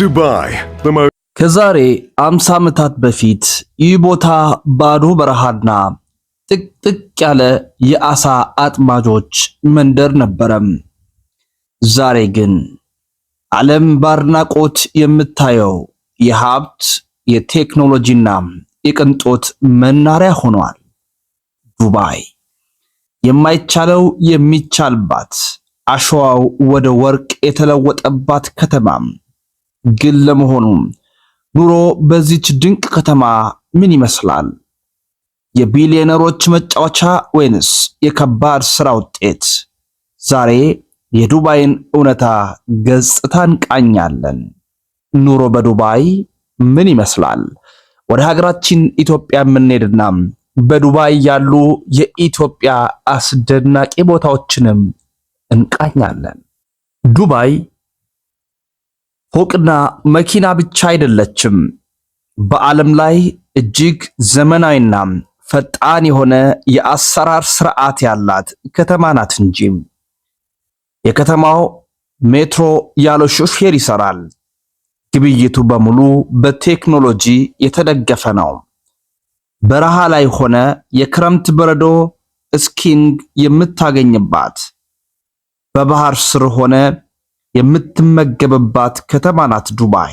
Dubai, the most ከዛሬ 50 ዓመታት በፊት ይህ ቦታ ባዶ በረሃና ጥቅጥቅ ያለ የአሳ አጥማጆች መንደር ነበረም። ዛሬ ግን ዓለም ባድናቆት የምታየው የሀብት የቴክኖሎጂና የቅንጦት መናሪያ ሆኗል። ዱባይ የማይቻለው የሚቻልባት፣ አሸዋው ወደ ወርቅ የተለወጠባት ከተማም። ግን ለመሆኑ ኑሮ በዚች ድንቅ ከተማ ምን ይመስላል? የቢሊዮነሮች መጫወቻ ወይንስ የከባድ ሥራ ውጤት? ዛሬ የዱባይን እውነታ ገጽታ እንቃኛለን። ኑሮ በዱባይ ምን ይመስላል? ወደ ሀገራችን ኢትዮጵያ የምንሄድና በዱባይ ያሉ የኢትዮጵያ አስደናቂ ቦታዎችንም እንቃኛለን። ዱባይ ፎቅና መኪና ብቻ አይደለችም። በዓለም ላይ እጅግ ዘመናዊና ፈጣን የሆነ የአሰራር ስርዓት ያላት ከተማ ናት እንጂ። የከተማው ሜትሮ ያለ ሹፌር ይሰራል። ግብይቱ በሙሉ በቴክኖሎጂ የተደገፈ ነው። በረሃ ላይ ሆነ የክረምት በረዶ ስኪንግ የምታገኝባት፣ በባህር ስር ሆነ የምትመገብባት ከተማ ናት ዱባይ።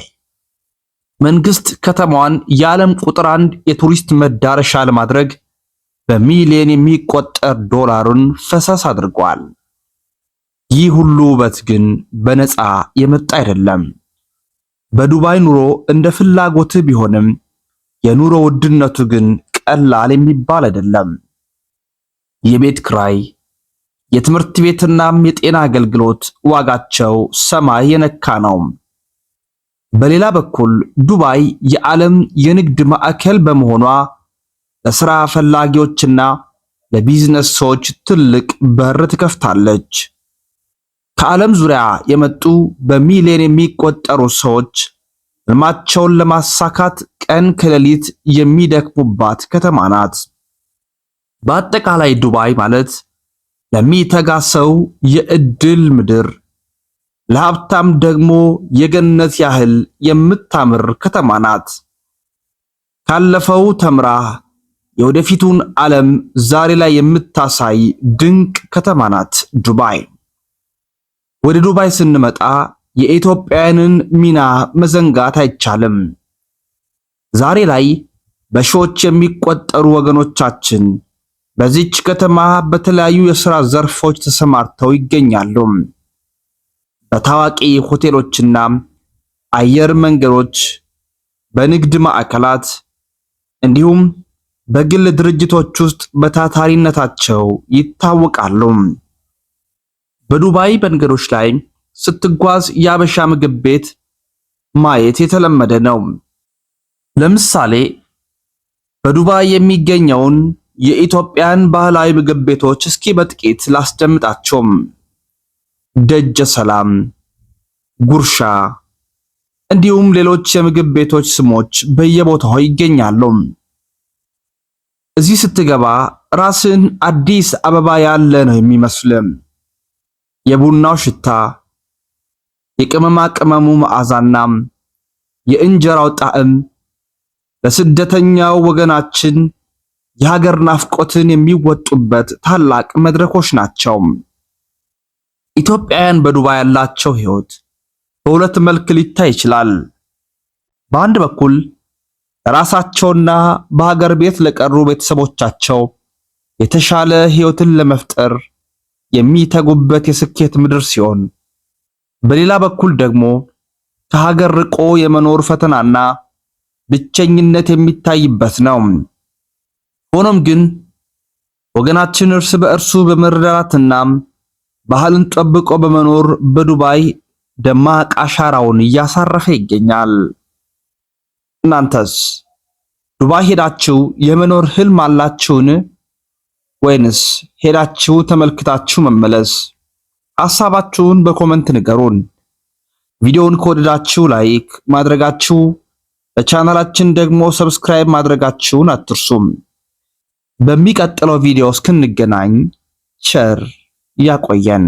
መንግስት ከተማዋን የዓለም ቁጥር 1 የቱሪስት መዳረሻ ለማድረግ በሚሊዮን የሚቆጠር ዶላርን ፈሰስ አድርጓል። ይህ ሁሉ ውበት ግን በነፃ የመጣ አይደለም። በዱባይ ኑሮ እንደ ፍላጎትህ ቢሆንም የኑሮ ውድነቱ ግን ቀላል የሚባል አይደለም። የቤት ክራይ፣ የትምህርት ቤትና የጤና አገልግሎት ዋጋቸው ሰማይ የነካ ነው። በሌላ በኩል ዱባይ የዓለም የንግድ ማዕከል በመሆኗ ለሥራ ፈላጊዎችና ለቢዝነስ ሰዎች ትልቅ በር ትከፍታለች። ከዓለም ዙሪያ የመጡ በሚሊዮን የሚቆጠሩ ሰዎች ሕልማቸውን ለማሳካት ቀን ከሌሊት የሚደክሙባት ከተማ ናት። በአጠቃላይ ዱባይ ማለት ለሚተጋ ሰው የዕድል ምድር፣ ለሀብታም ደግሞ የገነት ያህል የምታምር ከተማ ናት። ካለፈው ተምራ የወደፊቱን ዓለም ዛሬ ላይ የምታሳይ ድንቅ ከተማ ናት ዱባይ። ወደ ዱባይ ስንመጣ የኢትዮጵያውያንን ሚና መዘንጋት አይቻልም። ዛሬ ላይ በሺዎች የሚቆጠሩ ወገኖቻችን በዚች ከተማ በተለያዩ የሥራ ዘርፎች ተሰማርተው ይገኛሉ። በታዋቂ ሆቴሎችና አየር መንገዶች፣ በንግድ ማዕከላት እንዲሁም በግል ድርጅቶች ውስጥ በታታሪነታቸው ይታወቃሉ። በዱባይ መንገዶች ላይ ስትጓዝ የአበሻ ምግብ ቤት ማየት የተለመደ ነው። ለምሳሌ በዱባይ የሚገኘውን የኢትዮጵያን ባህላዊ ምግብ ቤቶች እስኪ በጥቂት ላስደምጣቸው። ደጀ ሰላም፣ ጉርሻ እንዲሁም ሌሎች የምግብ ቤቶች ስሞች በየቦታው ይገኛሉ። እዚህ ስትገባ ራስን አዲስ አበባ ያለ ነው የሚመስልም። የቡናው ሽታ፣ የቅመማ ቅመሙ መዓዛና የእንጀራው ጣዕም ለስደተኛው ወገናችን የሀገር ናፍቆትን የሚወጡበት ታላቅ መድረኮች ናቸው። ኢትዮጵያውያን በዱባይ ያላቸው ሕይወት በሁለት መልክ ሊታይ ይችላል። በአንድ በኩል ለራሳቸውና በሀገር ቤት ለቀሩ ቤተሰቦቻቸው የተሻለ ሕይወትን ለመፍጠር የሚተጉበት የስኬት ምድር ሲሆን፣ በሌላ በኩል ደግሞ ከሀገር ርቆ የመኖር ፈተናና ብቸኝነት የሚታይበት ነው። ሆኖም ግን ወገናችን እርስ በእርሱ በመረዳዳትና ባህልን ጠብቆ በመኖር በዱባይ ደማቅ አሻራውን እያሳረፈ ይገኛል። እናንተስ ዱባይ ሄዳችሁ የመኖር ህልም አላችሁን? ወይንስ ሄዳችሁ ተመልክታችሁ መመለስ? ሐሳባችሁን በኮመንት ንገሩን። ቪዲዮውን ከወደዳችሁ ላይክ ማድረጋችሁ፣ ለቻናላችን ደግሞ ሰብስክራይብ ማድረጋችሁን አትርሱም። በሚቀጥለው ቪዲዮ እስክንገናኝ ቸር ያቆየን።